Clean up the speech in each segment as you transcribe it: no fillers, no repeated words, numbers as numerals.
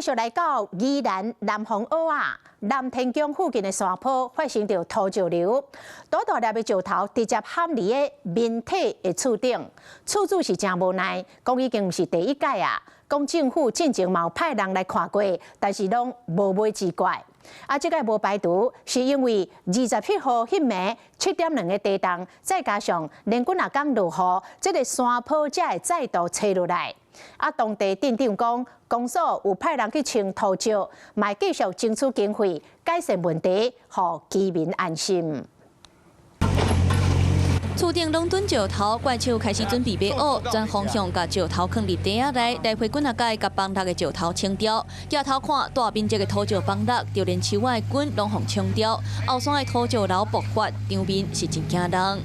续来到宜兰南方澳啊，南天宫附近的山坡发生着土石流，大大粒的石头直接陷入个民体的厝顶，厝主是真无奈，讲已经不是第一届啊，讲政府进前嘛有派人来看过，但是拢无买之怪。啊，这个无排除是因为27号迄暝7点2个地动，再加上连几啊天落雨，这个山坡才会再度吹落来。啊，当地镇长讲，公所有派人去清土石，嘛继续争取经费改善问题，互居民安心。厝顶拢蹲石头，怪手开始准备买屋，转方向甲石头放入地下内，来回滚下界，甲崩落的石头清掉。抬头看，大面积的土石崩落，就连树仔的滚拢互冲掉。后山的土石流爆发，场面是真惊人。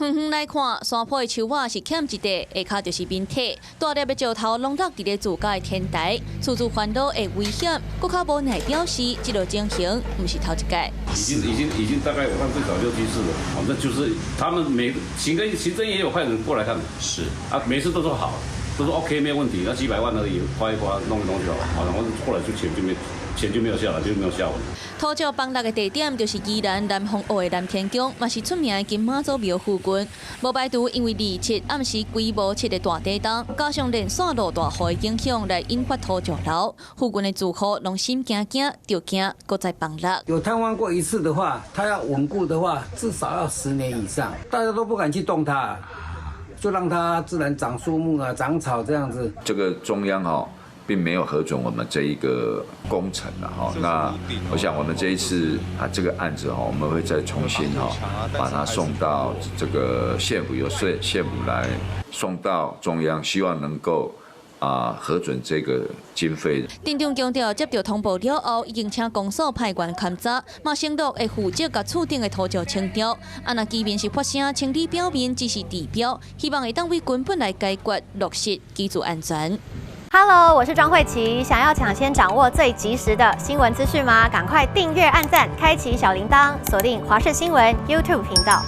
远远来看，山坡的树仔是欠一块，下骹就是面体，大粒的石头拢落伫咧自家的天台，处处烦恼的危险。国家无奈表示，这个情形不是头一届。已经大概我看最少6、7次了，反正就是他们行政也有派人过来看，是啊，每次都说好，都说 OK 没有问题，那几百万而已，花一花弄一弄就好了，好，然后后来就钱就没有下来，就没有下文。土石崩落的地点就是宜兰南方澳的南天宫，嘛是出名的金妈祖庙附近。无排除因为27暗时规模7的大地震，加上连线路大雨的影响，来引发土石流，附近的住户拢心惊惊，就惊搁再崩落。有瘫痪过一次的话，它要稳固的话，至少要10年以上，大家都不敢去动它，就让它自然长树木啊、长草这样子。这个中央并没有核准我们这一个工程了那我想我们这一次这个案子我们会再重新把它送到这个县府，由县府来送到中央，希望能够核准这个经费。镇长强调，接到通报了后，已经请公所派员勘查，嘛承诺会负责把厝顶的土石清掉。若居民是发声清理表面，只是地表，希望会当为根本来解决，落实居住安全。Hello， 我是庄慧琪。想要抢先掌握最及时的新闻资讯吗？赶快订阅、按赞、开启小铃铛，锁定华视新闻 YouTube 频道。